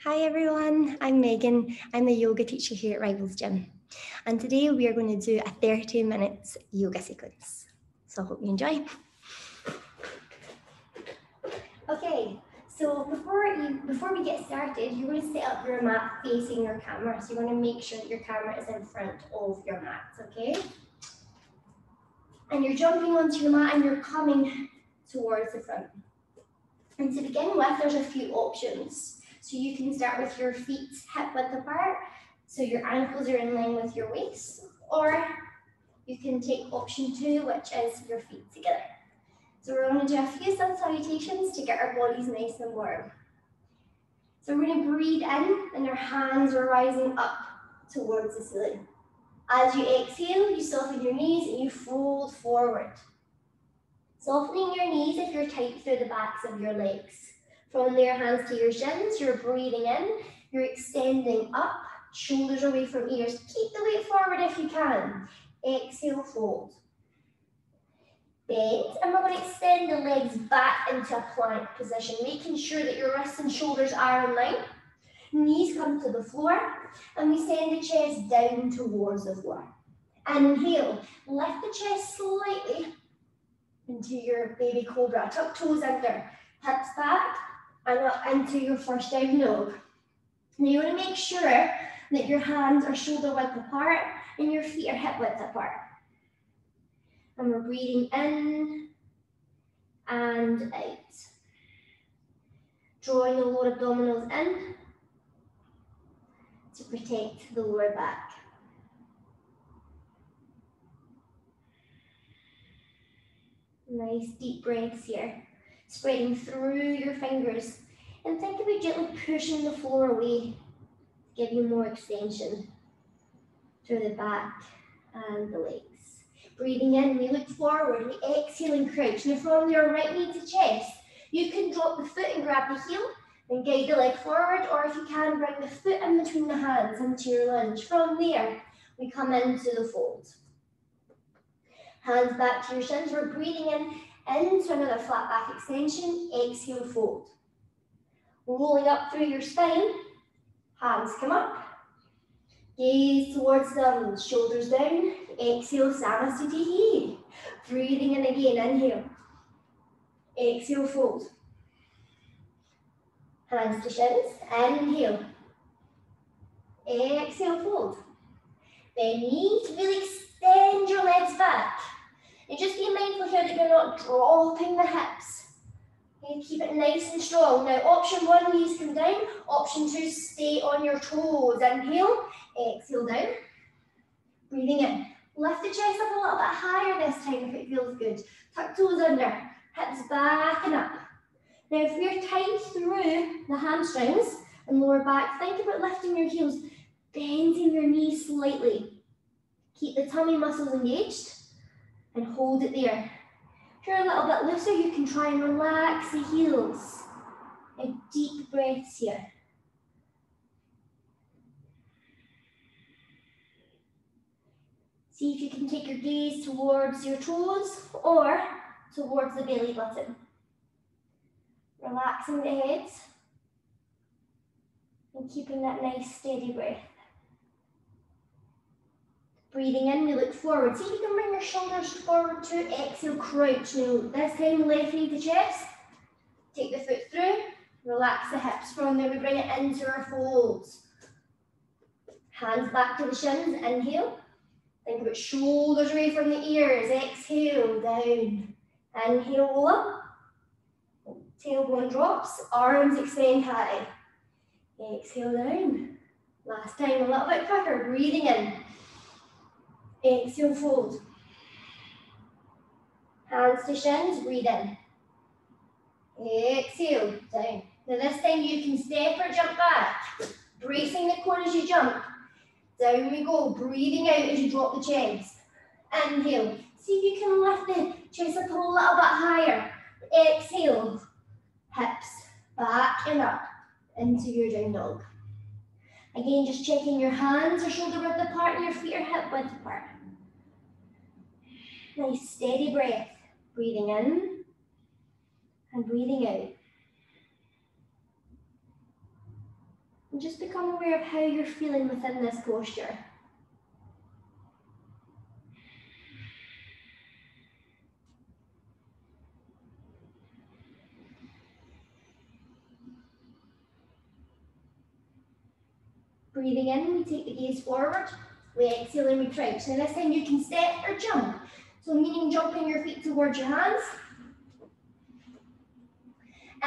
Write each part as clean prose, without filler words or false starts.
Hi everyone, I'm Megan. I'm the yoga teacher here at Rivals Gym. And today we are going to do a 30 minutes yoga sequence. So I hope you enjoy. Okay, so before we get started, you're going to set up your mat facing your camera. So you're going to make sure that your camera is in front of your mat, okay? And you're jumping onto your mat and you're coming towards the front. And to begin with, there's a few options. So you can start with your feet hip width apart, so your ankles are in line with your waist, or you can take option 2, which is your feet together. So we're going to do a few sun salutations to get our bodies nice and warm. So we're going to breathe in, and our hands are rising up towards the ceiling. As you exhale, you soften your knees and you fold forward. Softening your knees if you're tight through the backs of your legs. From there, hands to your shins, you're breathing in, you're extending up, shoulders away from ears. Keep the weight forward if you can. Exhale, fold. Bend, and we're going to extend the legs back into a plank position, making sure that your wrists and shoulders are in line. Knees come to the floor, and we send the chest down towards the floor. Inhale, lift the chest slightly into your baby cobra. Tuck toes under, hips back, and up into your first down dog. Now you want to make sure that your hands are shoulder width apart and your feet are hip width apart. And we're breathing in and out. Drawing the lower abdominals in to protect the lower back. Nice deep breaths here. Spreading through your fingers. And think about gently pushing the floor away to give you more extension through the back and the legs. Breathing in, we look forward, we exhale and crouch. Now from your right knee to chest, you can drop the foot and grab the heel and guide the leg forward, or if you can, bring the foot in between the hands into your lunge. From there, we come into the fold. Hands back to your shins, we're breathing in into another flat back extension, exhale, fold. Rolling up through your spine, hands come up, gaze towards them, shoulders down, exhale, Namaste. Breathing in again, inhale, exhale, fold. Hands to shins, inhale, exhale, fold. Then knees, really extend your legs back. And just be mindful here that you're not dropping the hips. Okay, keep it nice and strong. Now, option 1, knees come down. Option 2, stay on your toes. Inhale, exhale down. Breathing in. Lift the chest up a little bit higher this time if it feels good. Tuck toes under, hips back and up. Now, if you're tight through the hamstrings and lower back, think about lifting your heels, bending your knees slightly. Keep the tummy muscles engaged and hold it there. If you're a little bit looser, you can try and relax the heels. And deep breaths here. See if you can take your gaze towards your toes or towards the belly button. Relaxing the head and keeping that nice steady breath. Breathing in, we look forward. See if you can bring your shoulders forward to exhale, crouch. Now, this time, left knee to chest. Take the foot through, relax the hips. From there, we bring it into our folds. Hands back to the shins, inhale. Think about shoulders away from the ears. Exhale, down. Inhale, roll up. Tailbone drops, arms extend high. Exhale, down. Last time, a little bit quicker. Breathing in. Exhale, fold. Hands to shins, breathe in. Exhale, down. Now this time you can step or jump back. Bracing the core as you jump. Down we go, breathing out as you drop the chest. Inhale. See if you can lift the chest up a little bit higher. Exhale. Hips back and up into your down dog. Again, just checking your hands are shoulder width apart and your feet are hip width apart. Nice steady breath. Breathing in and breathing out. And just become aware of how you're feeling within this posture. Breathing in, we take the gaze forward. We exhale and we crouch. Now this time you can step or jump. So meaning jumping your feet towards your hands.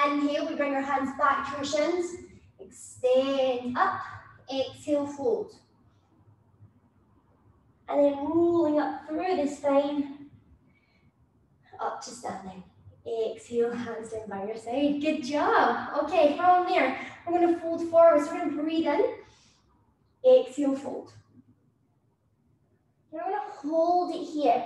Inhale, we bring our hands back to our shins. Extend up. Exhale, fold. And then rolling up through the spine. Up to standing. Exhale, hands down by your side. Good job. Okay, from there, we're going to fold forward. So we're going to breathe in. Exhale, fold. You're going to hold it here.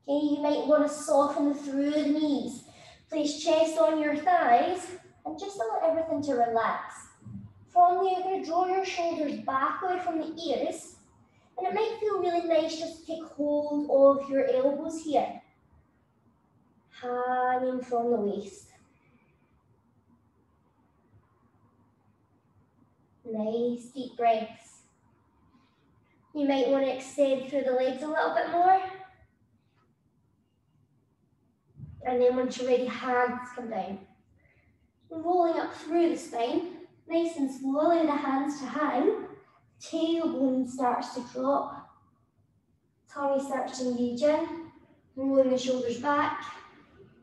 Okay, you might want to soften through the knees. Place chest on your thighs and just allow everything to relax. From there, you're going to draw your shoulders back away from the ears. And it might feel really nice just to take hold of your elbows here. Hanging from the waist. Nice deep breaths. You might want to extend through the legs a little bit more. And then once you're ready, hands come down. Rolling up through the spine. Nice and slowly the hands to hang. Tailbone starts to drop. Tummy starts to engage in. Rolling the shoulders back.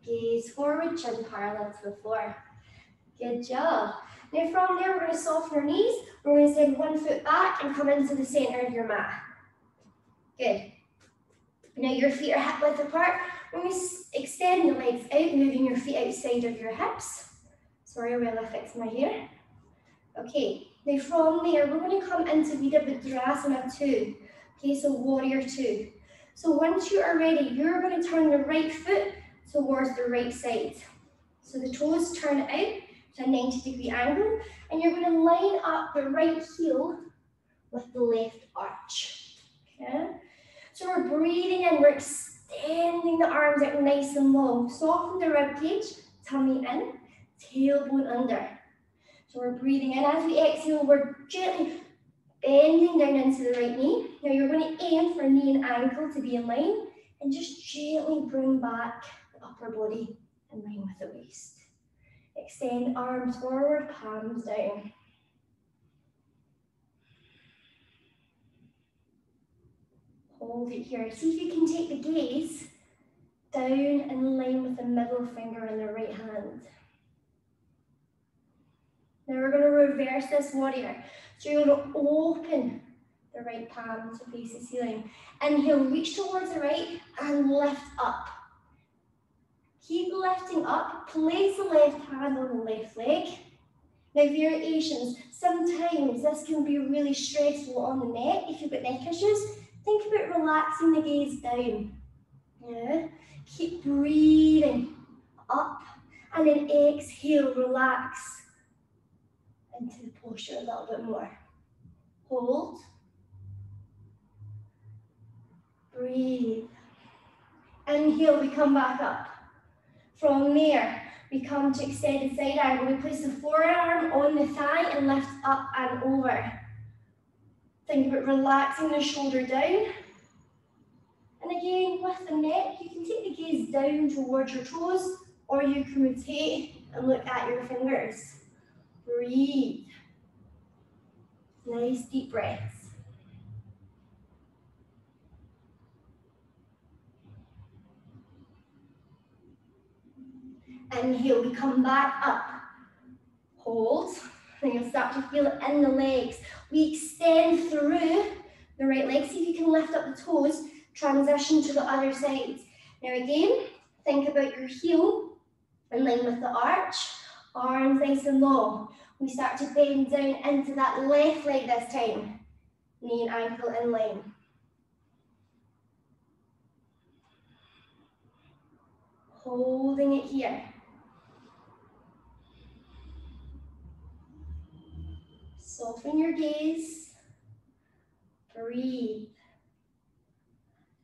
Gaze forward, chin parallel to the floor. Good job. Now from there, we're going to soften our knees. We're going to send one foot back and come into the center of your mat. Good. Now your feet are hip width apart. We're going to extend the legs out, moving your feet outside of your hips. Sorry, while I fix my hair. Okay, now from there, we're going to come into Virabhadrasana 2. Okay, so warrior 2. So once you are ready, you're going to turn the right foot towards the right side. So the toes turn out to a 90-degree angle, and you're going to line up the right heel with the left arch. Okay? So we're breathing in, we're extending the arms out nice and long. Soften the rib cage, tummy in, tailbone under. So we're breathing in. As we exhale, we're gently bending down into the right knee. Now you're going to aim for knee and ankle to be in line, and just gently bring back the upper body in line with the waist. Extend arms forward, palms down. Hold it here. See if you can take the gaze down in line with the middle finger in the right hand. Now we're going to reverse this warrior. So you're going to open the right palm to face the ceiling. Inhale, reach towards the right and lift up. Keep lifting up. Place the left hand on the left leg. Now variations. Sometimes this can be really stressful on the neck. If you've got neck issues, think about relaxing the gaze down. Yeah. Keep breathing up and then exhale, relax into the posture a little bit more. Hold. Breathe. Inhale, we come back up. From there, we come to extended side angle. We place the forearm on the thigh and lift up and over. Think about relaxing the shoulder down. And again, with the neck, you can take the gaze down towards your toes, or you can rotate and look at your fingers. Breathe. Nice deep breaths. Inhale, we come back up. Hold. Then you'll start to feel it in the legs. We extend through the right leg. See if you can lift up the toes. Transition to the other side. Now again, think about your heel in line with the arch. Arms nice and long. We start to bend down into that left leg this time. Knee and ankle in line. Holding it here. Soften your gaze. Breathe.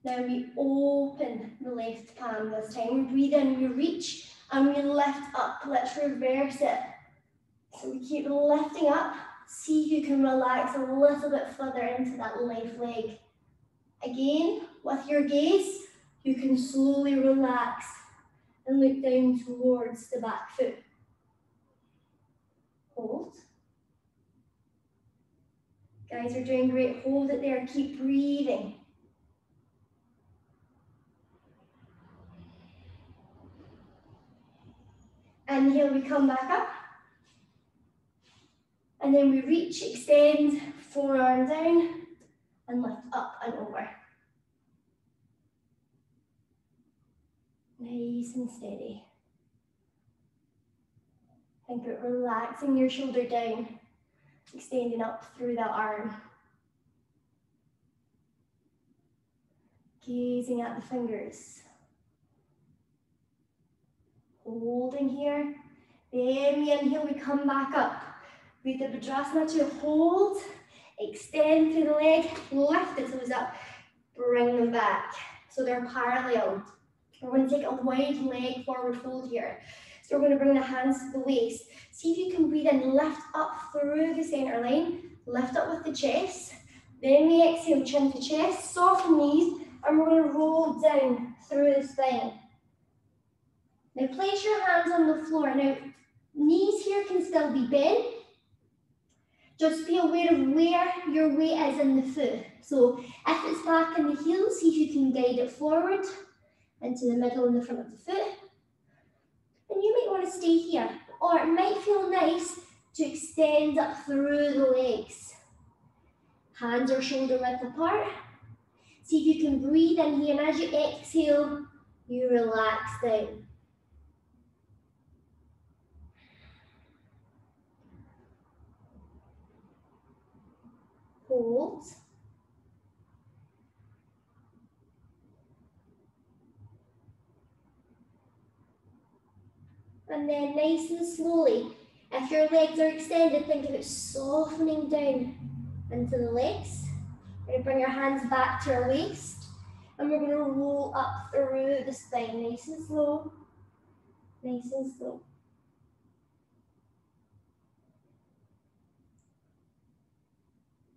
Now we open the left palm this time. We breathe in, we reach, and we lift up. Let's reverse it. So we keep lifting up See if you can relax a little bit further into that left leg. Again, with your gaze, you can slowly relax and look down towards the back foot. Hold. Guys are doing great. Hold it there. Keep breathing. Inhale, we come back up. And then we reach, extend, forearm down, and lift up and over. Nice and steady. Think about relaxing your shoulder down, extending up through that arm. Gazing at the fingers. Holding here. Then we inhale, we come back up. With the Vajrasana to hold, extend through the leg, lift the toes up, bring them back. So they're parallel. We're going to take a wide leg forward fold here. So we're going to bring the hands to the waist. See if you can breathe in, lift up through the center line, lift up with the chest. Then we exhale, chin to chest, soften knees, and we're going to roll down through the spine. Now place your hands on the floor. Now, knees here can still be bent. Just be aware of where your weight is in the foot. So if it's back in the heel, see if you can guide it forward into the middle and the front of the foot. And you might want to stay here, or it might feel nice to extend up through the legs. Hands are shoulder width apart. See if you can breathe in here, and as you exhale, you relax down. Hold. And then nice and slowly, if your legs are extended, think of it softening down into the legs. We're going to bring our hands back to our waist, and we're going to roll up through the spine, nice and slow, nice and slow.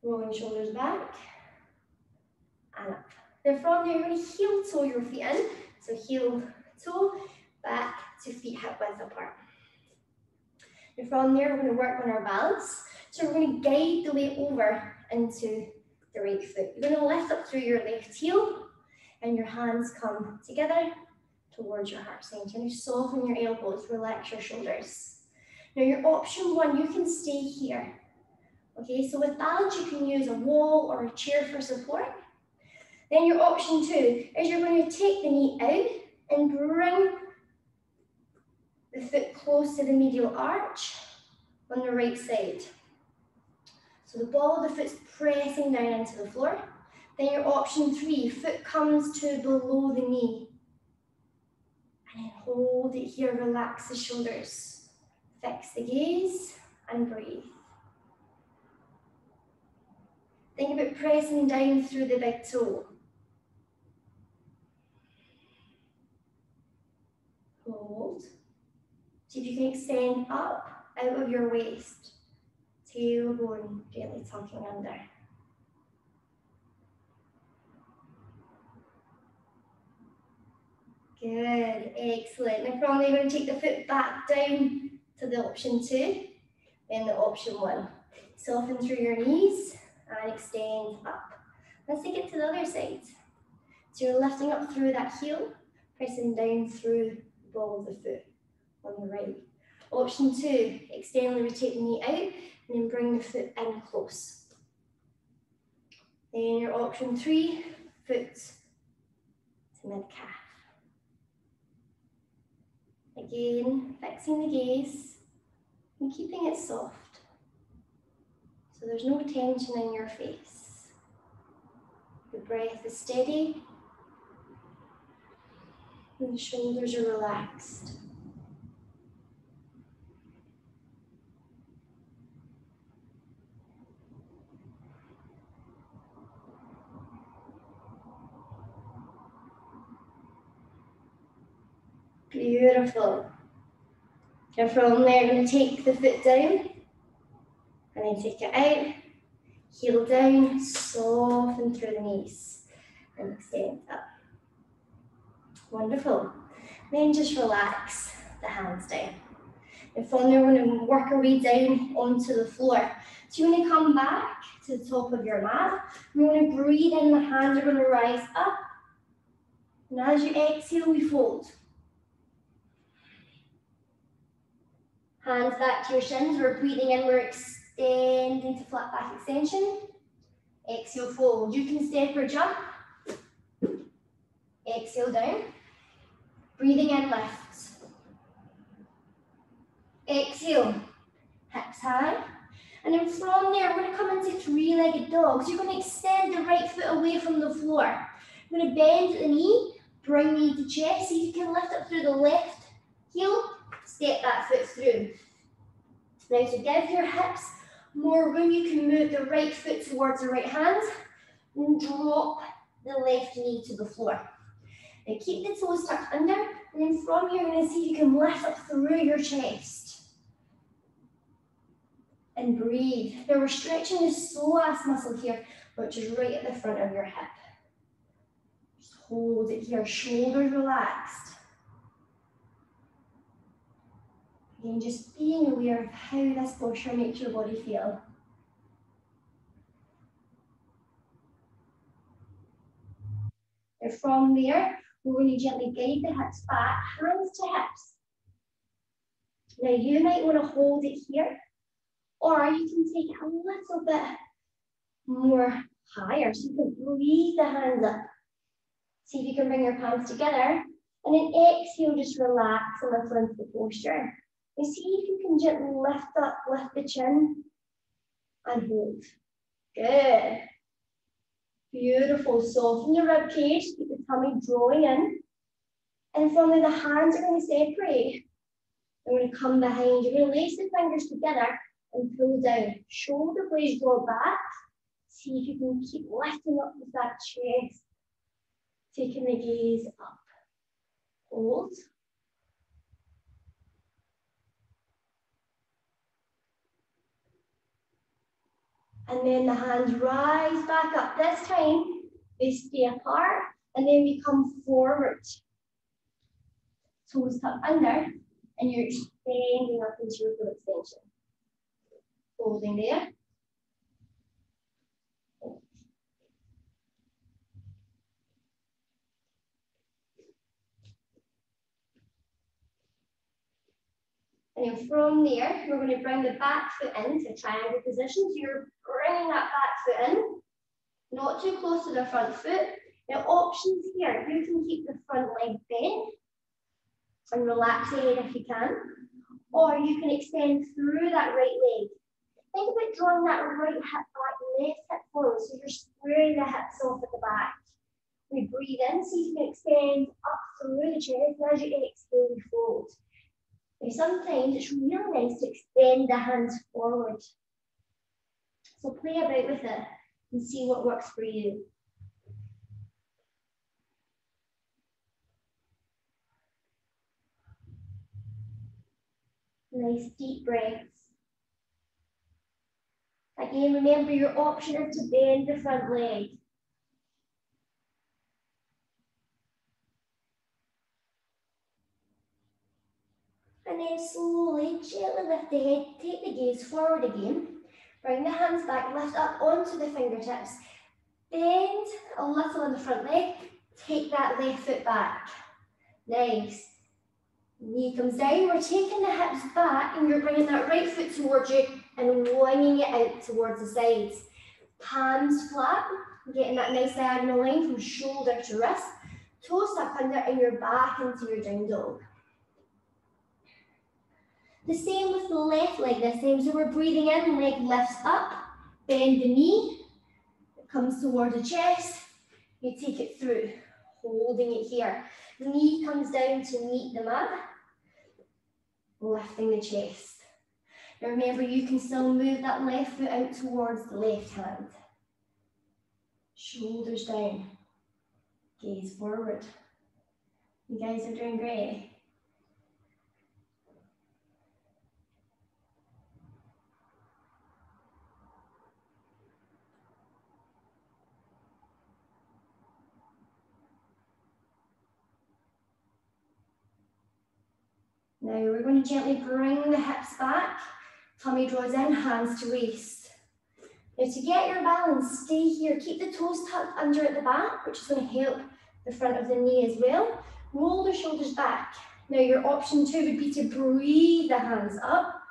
Rolling shoulders back and up. Then from there, you're going to heel toe your feet in. So heel toe, back to feet hip width apart. And from there, we're going to work on our balance. So we're going to guide the weight over into the right foot. You're going to lift up through your left heel, and your hands come together towards your heart center. And you soften your elbows, relax your shoulders. Now your option one, you can stay here. Okay, so with balance, you can use a wall or a chair for support. Then your option two is you're going to take the knee out and bring the foot close to the medial arch on the right side. So the ball of the foot's pressing down into the floor. Then your option three, foot comes to below the knee. And then hold it here, relax the shoulders. Fix the gaze and breathe. Think about pressing down through the big toe. Hold. See if you can extend up out of your waist. Tailbone gently tucking under. Good, excellent. Now from there, you're going to take the foot back down to the option two, then the option one. Soften through your knees and extend up. Let's take it to the other side. So you're lifting up through that heel, pressing down through the ball of the foot on the right. Option two, externally rotate the knee out and then bring the foot in close. Then your option three, foot to mid-calf. Again, fixing the gaze and keeping it soft. So there's no tension in your face. The breath is steady and the shoulders are relaxed. Beautiful. And from there, you're going to take the foot down And then take it out, heel down, soften through the knees, and extend up. Wonderful. Then just relax the hands down. And from there, we're going to work our way down onto the floor. So you're going to come back to the top of your mat. You're going to breathe in, the hands are going to rise up. And as you exhale, we fold. Hands back to your shins. We're breathing in, we're extending to flat back extension. Exhale, fold. You can step or jump. Exhale down. Breathing in, lift. Exhale, hips high. And then from there, we're going to come into three-legged dog. So you're going to extend the right foot away from the floor. You're going to bend the knee, bring knee to chest. See if you can lift up through the left heel. Step that foot through. Now to give your hips more room, you can move the right foot towards the right hand and drop the left knee to the floor. Now keep the toes tucked under, and then from here, you're going to see if you can lift up through your chest. And breathe. Now we're stretching the psoas muscle here, which is right at the front of your hip. Just hold it here, shoulders relaxed. Again, just being aware of how this posture makes your body feel. And from there, we're going to gently guide the hips back, hands to hips. Now you might want to hold it here, or you can take it a little bit more higher, so you can breathe the hands up. See if you can bring your palms together, and then exhale, just relax a little into the posture. And see if you can gently lift up, lift the chin, and hold. Good. Beautiful. Soften the rib cage, keep the tummy drawing in. And from there, the hands are going to separate. They're going to come behind. You're going to lace the fingers together and pull down. Shoulder blades draw back. See if you can keep lifting up with that chest. Taking the gaze up. Hold. And then the hands rise back up. This time, they stay apart, and then we come forward. Toes tucked under, and you're extending up into your full extension. Holding there. And then from there, we're going to bring the back foot into triangle position. So you're bringing that back foot in, not too close to the front foot. Now options here, you can keep the front leg bent and relax the head if you can, or you can extend through that right leg. Think about drawing that right hip back, left hip forward, so you're squaring the hips off at the back. We breathe in, so you can extend up through the chest, and as you exhale, we fold. Now sometimes it's really nice to extend the hands forward. So play about with it and see what works for you. Nice deep breaths. Again, remember your option is to bend the front leg. And then slowly, gently lift the head, take the gaze forward again. Bring the hands back, lift up onto the fingertips. Bend a little in the front leg, take that left foot back. Nice. Knee comes down, we're taking the hips back and you're bringing that right foot towards you and winging it out towards the sides. Palms flat, getting that nice diagonal line from shoulder to wrist. Toes tucked under and you're back into your down dog. The same with the left leg this time. So we're breathing in, leg lifts up, bend the knee, it comes towards the chest, you take it through, holding it here. The knee comes down to meet the mat, lifting the chest. Now remember, you can still move that left foot out towards the left hand. Shoulders down, gaze forward. You guys are doing great. Now we're going to gently bring the hips back, tummy draws in, hands to waist. Now to get your balance, stay here, keep the toes tucked under at the back, which is going to help the front of the knee as well. Roll the shoulders back. Now your option 2 would be to breathe the hands up,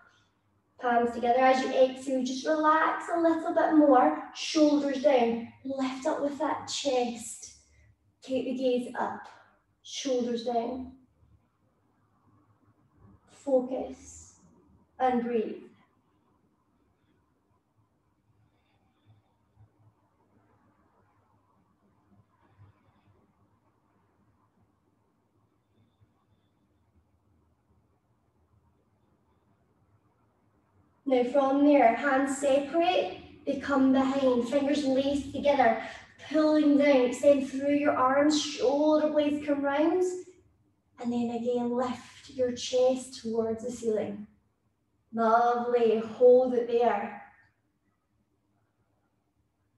palms together. As you exhale, just relax a little bit more, shoulders down, lift up with that chest. Take the gaze up, shoulders down. Focus and breathe. Now from there, hands separate, they come behind, fingers laced together, pulling down, extend through your arms, shoulder blades come round, and then again lift your chest towards the ceiling. Lovely, hold it there.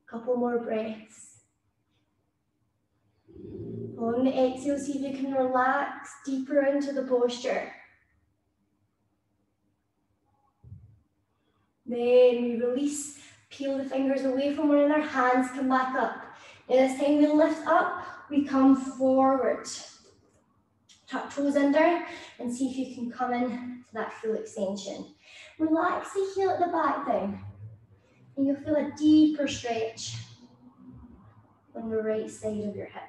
Couple more breaths. On the exhale, see if you can relax deeper into the posture. Then we release, peel the fingers away from one another, hands come back up. Now this time we lift up, we come forward. Tuck toes under and see if you can come in to that full extension. Relax the heel at the back down and you'll feel a deeper stretch on the right side of your hip.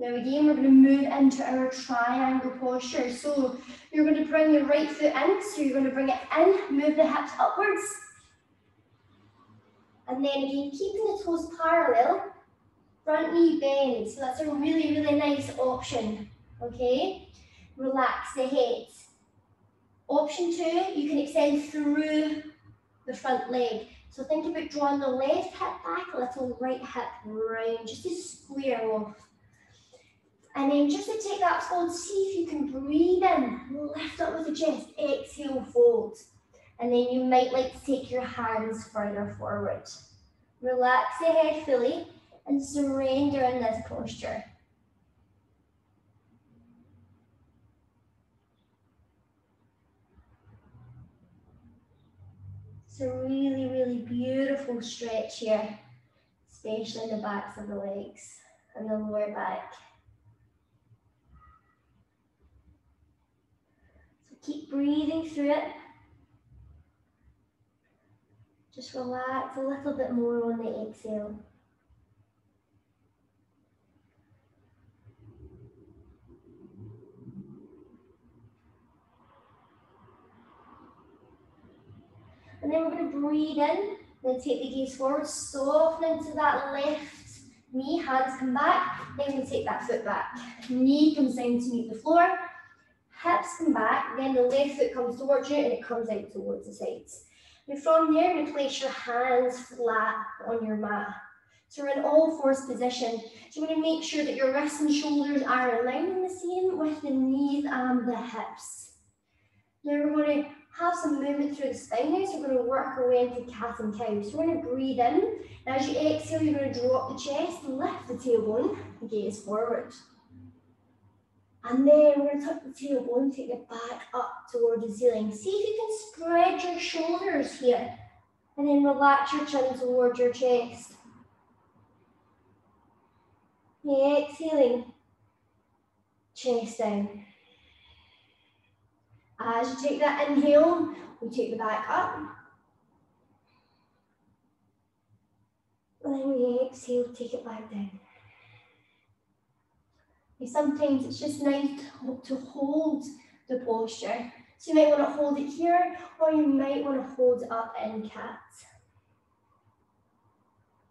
Now again, we're going to move into our triangle posture. So you're going to bring your right foot in, so you're going to bring it in, move the hips upwards. And then again, keeping the toes parallel, front knee bend. So that's a really, really nice option, okay? Relax the head. Option 2, you can extend through the front leg. So think about drawing the left hip back a little, right hip round, just to square off. And then just to take that fold, see if you can breathe in, lift up with the chest, exhale, fold. And then you might like to take your hands further forward. Relax the head fully and surrender in this posture. It's a really, really beautiful stretch here, especially in the backs of the legs and the lower back. Keep breathing through it. Just relax a little bit more on the exhale. And then we're going to breathe in, then take the gaze forward, soften into that left knee, hands come back, then we take that foot back. Knee comes down to meet the floor. Hips come back, then the left foot comes towards you and it comes out towards the sides. And from there, you place your hands flat on your mat. So we're in all fours position. So you want to make sure that your wrists and shoulders are aligning the same with the knees and the hips. Now we're going to have some movement through the spine now, so we're going to work our way into cat and cow. So we're going to breathe in, and as you exhale, you're going to drop the chest, lift the tailbone, gaze forward. And then we're going to tuck the tailbone, take it back up towards the ceiling. See if you can spread your shoulders here. And then relax your chin towards your chest. Exhaling, chest down. As you take that inhale, we take the back up. And then we exhale, take it back down. Sometimes it's just nice to hold the posture. So you might want to hold it here, or you might want to hold it up in cat.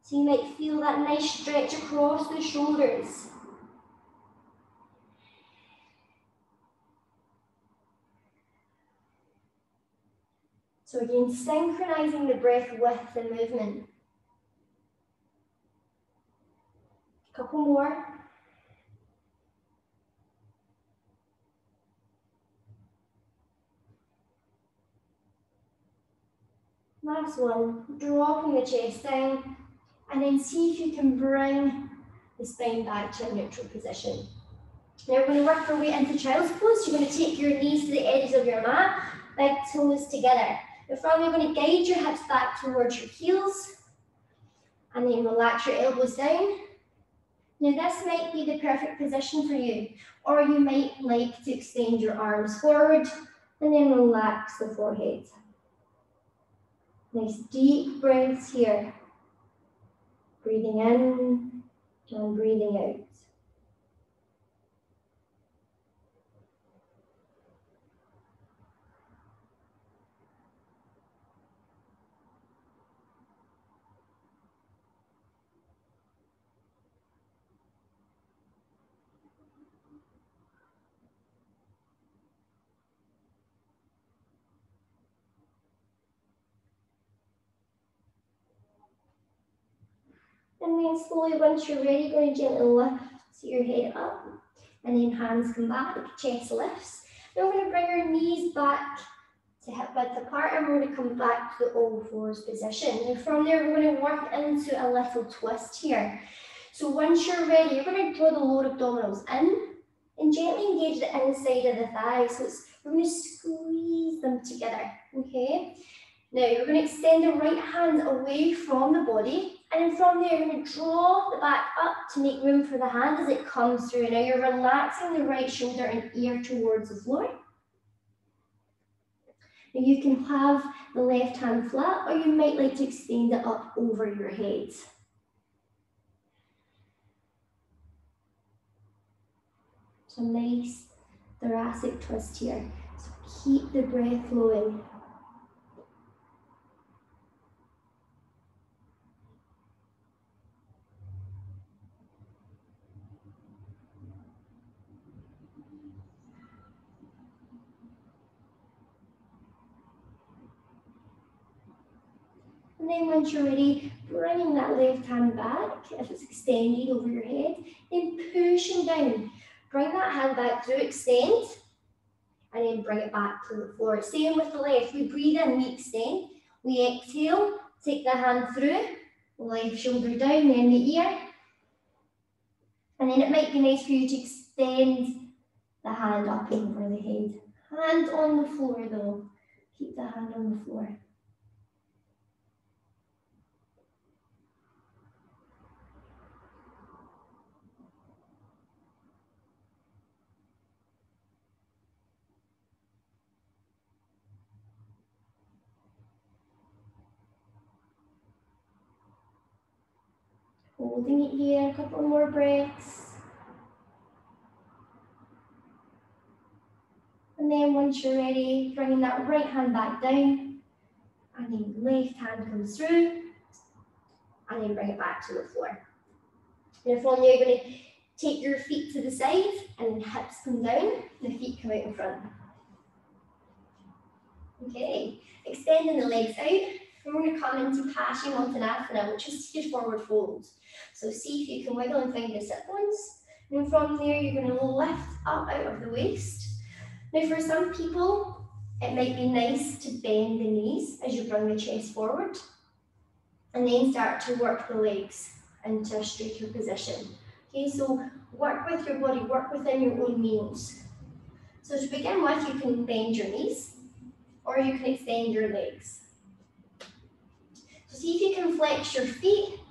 So you might feel that nice stretch across the shoulders. So again, synchronizing the breath with the movement. A couple more. Last one, dropping the chest down, and then see if you can bring the spine back to a neutral position. Now we're going to work our way into child's pose. You're going to take your knees to the edges of your mat, big toes together. Now from there, you're going to guide your hips back towards your heels, and then relax your elbows down. Now this might be the perfect position for you, or you might like to extend your arms forward, and then relax the forehead. Nice deep breaths here. Breathing in and breathing out. And then slowly, once you're ready, going to gently lift your head up, and then hands come back, chest lifts. Now we're going to bring our knees back to hip width apart, and we're going to come back to the all fours position. And from there, we're going to work into a little twist here. So once you're ready, you're going to draw the lower abdominals in and gently engage the inside of the thighs. So we're going to squeeze them together, okay? Now you're going to extend the right hand away from the body, and then from there you're going to draw the back up to make room for the hand as it comes through. Now you're relaxing the right shoulder and ear towards the floor. Now you can have the left hand flat, or you might like to extend it up over your head. So nice thoracic twist here. So keep the breath flowing. And then once you're ready, bringing that left hand back, if it's extended over your head, then pushing down. Bring that hand back through, extend, and then bring it back to the floor. Same with the left. We breathe in, we extend. We exhale, take the hand through, left shoulder down, then the ear. And then it might be nice for you to extend the hand up over the head. Hand on the floor though. Keep the hand on the floor. Holding it here, a couple more breaths. And then once you're ready, bringing that right hand back down, and then left hand comes through, and then bring it back to the floor. And from there, you're going to take your feet to the side, and then hips come down, the feet come out in front. Okay, extending the legs out. And we're going to come into Paschimottanasana, which is seated forward fold. So see if you can wiggle and find the sit bones. And from there, you're going to lift up out of the waist. Now for some people, it might be nice to bend the knees as you bring the chest forward. And then start to work the legs into a straighter position. Okay, so work with your body, work within your own means. So to begin with, you can bend your knees, or you can extend your legs. So see if you can flex your feet,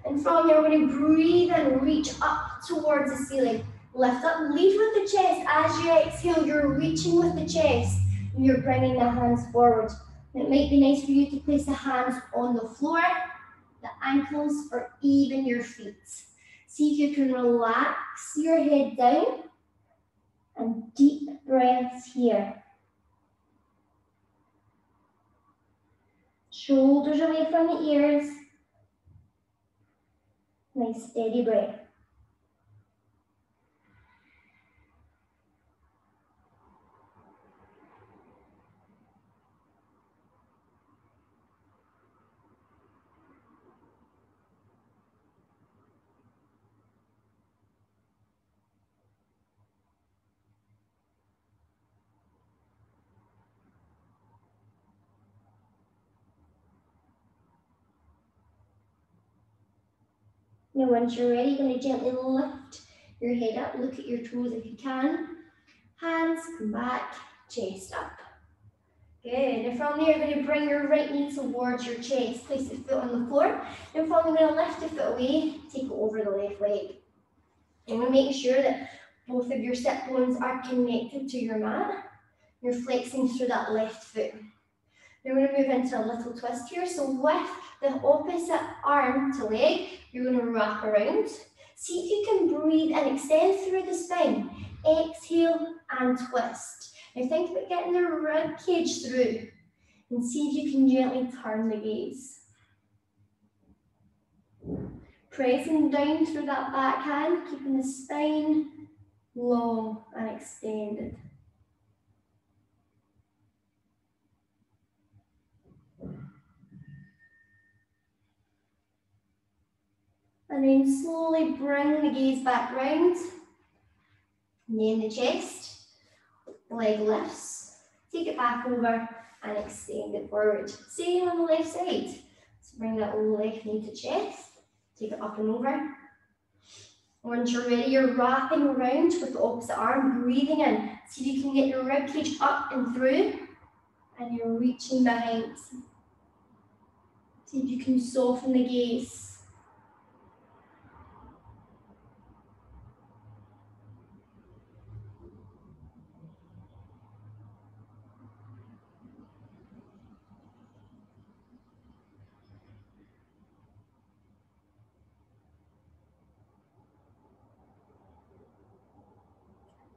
and from there we're going to breathe and reach up towards the ceiling. Lift up, lead with the chest. As you exhale, you're reaching with the chest, and you're bringing the hands forward. It might be nice for you to place the hands on the floor, the ankles, or even your feet. See if you can relax your head down, and deep breaths here. Shoulders away from the ears. Nice steady breath. Now once you're ready, you're going to gently lift your head up, look at your toes if you can. Hands, come back, chest up. Good. And from there, you're going to bring your right knee towards your chest. Place the foot on the floor. And from there, you're going to lift the foot away, take it over the left leg. And we'll make sure that both of your sit bones are connected to your mat. You're flexing through that left foot. Then we're going to move into a little twist here. So with the opposite arm to leg, you're going to wrap around. See if you can breathe and extend through the spine. Exhale and twist. Now think about getting the rib cage through and see if you can gently turn the gaze. Pressing down through that backhand, keeping the spine long and extended. And then slowly bring the gaze back round. And then the chest, leg lifts, take it back over and extend it forward. Same on the left side. So bring that left knee to chest, take it up and over. Once you're ready, you're wrapping around with the opposite arm, breathing in. See if you can get your rib cage up and through, and you're reaching behind. See if you can soften the gaze.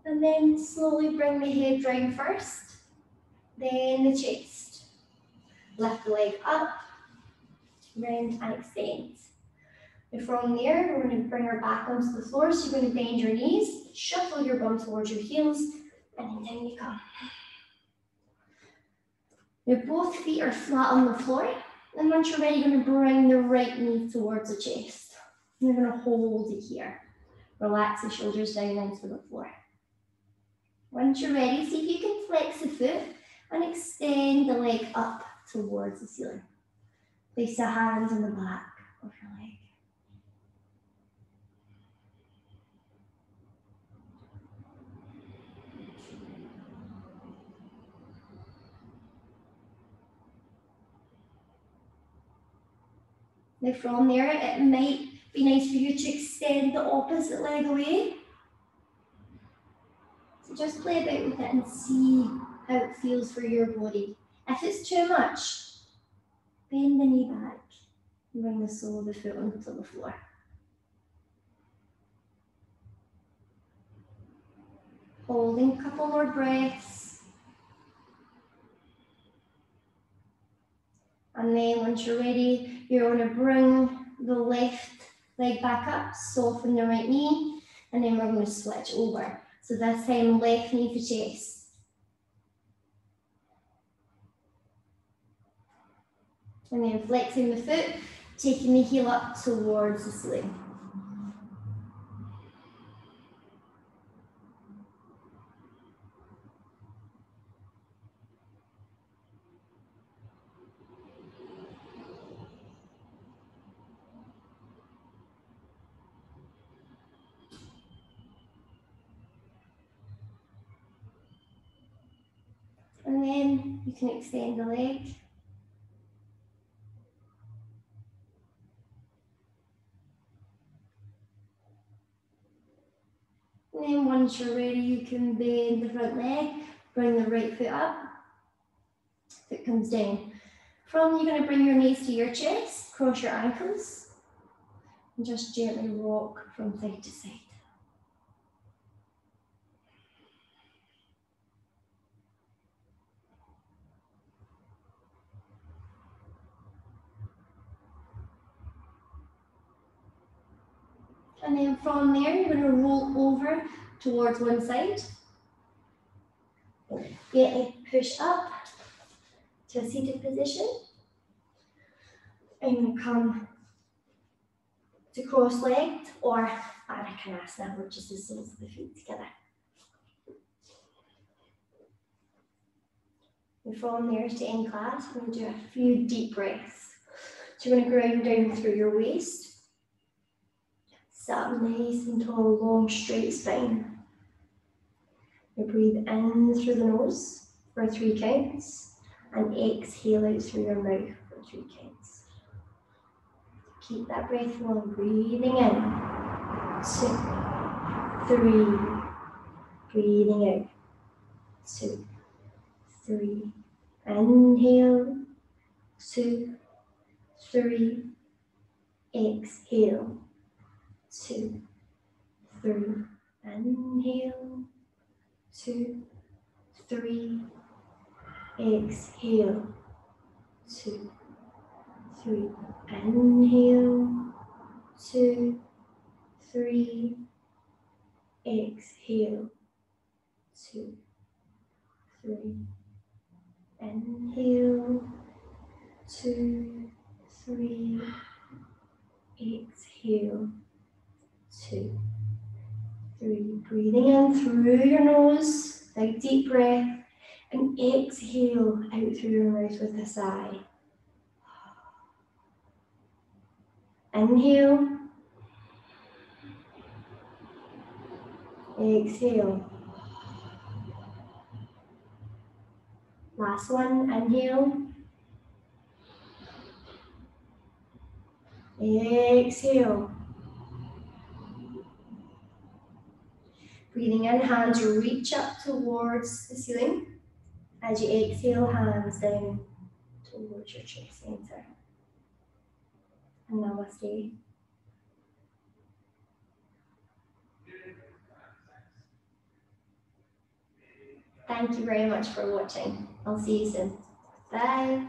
And then slowly bring the head round first, then the chest. Lift the leg up, round and extend. And from there, we're going to bring our back onto the floor. So you're going to bend your knees, shuffle your bum towards your heels, and then down you come. Now both feet are flat on the floor. And once you're ready, you're going to bring the right knee towards the chest. And you're going to hold it here. Relax the shoulders down into the floor. Once you're ready, see if you can flex the foot and extend the leg up towards the ceiling. Place the hands on the back of your leg. Now from there, it might be nice for you to extend the opposite leg away. So just play about with it and see how it feels for your body. If it's too much, bend the knee back and bring the sole of the foot onto the floor. Holding a couple more breaths. And then once you're ready, you're going to bring the left leg back up, soften the right knee, and then we're going to switch over. So this time, left knee to chest. And then flexing the foot, taking the heel up towards the ceiling. And then you can extend the leg. And then once you're ready, you can bend the front leg, bring the right foot up, foot comes down. From you're going to bring your knees to your chest, cross your ankles, and just gently rock from side to side. And then from there, you're going to roll over towards one side. Gently push up to a seated position. And you come to cross-legged or Anakonasana, which is the soles of the feet together. And from there to end class, we're going to do a few deep breaths. So you're going to ground down through your waist. Sit up nice and tall, long, straight spine. You breathe in through the nose for 3 counts and exhale out through your mouth for 3 counts. Keep that breath flowing, breathing in, 2, 3, breathing out, 2, 3, inhale, 2, 3, exhale, 2, 3, inhale, 2, 3, exhale, 2, 3, inhale, 2, 3, exhale, 2, 3, inhale, 2, 3, exhale, 2, 3. Breathing in through your nose, big deep breath, and exhale out through your mouth with a sigh. Inhale, exhale. Last one, inhale, exhale. Breathing in, hands reach up towards the ceiling. As you exhale, hands down towards your chest center. And Namaste. Thank you very much for watching. I'll see you soon. Bye.